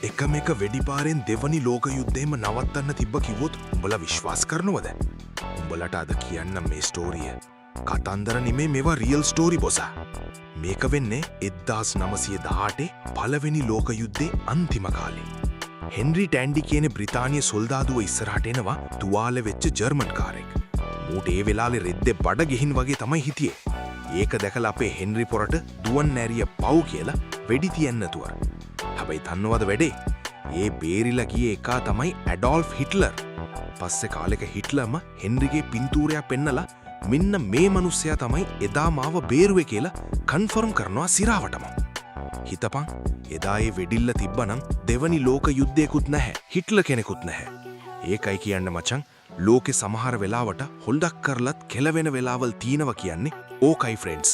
එකම එක වෙඩිපාරෙන් දෙවනි ලෝක යුද්ධයම නවත්තන්න තිබ්බ කිව්වොත් උඹලා විශ්වාස කරනවද? උඹලට අද කියන්න මේ ස්ටෝරිය. කතන්දර නෙමේ මේවා රියල් ස්ටෝරි බොසා. මේක වෙන්නේ 1918 පළවෙනි ලෝක යුද්ධේ අන්තිම කාලේ. හෙන්රි ටැන්ඩි කියන බ්‍රිතාන්‍ය සොල්දාදුව ඉස්සරහට එනවා තුවාල වෙච්ච ජර්මන් කාරෙක්. මූට ඒ වෙලාවේ රෙද්දේ බඩ ගිහින් වගේ තමයි හිටියේ. ඒක දැකලා අපේ හෙන්රි පොරට දුවන් නැරිය පව් කියලා වෙඩි තියන්න තුවර. හැබැයි තන්නවද වැඩේ? ඒ බේරිලා ගියේ එකා තමයි ඇඩෝල්ෆ් හිට්ලර්. පස්සේ කාලෙක හිට්ලර්ම හෙන්රිගේ පින්තූරයක් පෙන්නලා මෙන්න මේ මිනිස්සයා තමයි එදා මාව බේරුවේ කියලා කන්ෆර්ම් කරනවා සිරාවටම. හිතපන් එදා ඒ වෙඩිල්ල තිබ්බනම් දෙවනි ලෝක යුද්ධයකුත් නැහැ, හිට්ලර් කෙනෙකුත් නැහැ. ඒකයි කියන්න මචං ලෝකේ සමහර වෙලාවට හොල්ඩක් කරලත් කෙලවෙන වෙලාවල් තියෙනවා කියන්නේ ඕකයි ෆ්‍රෙන්ඩ්ස්.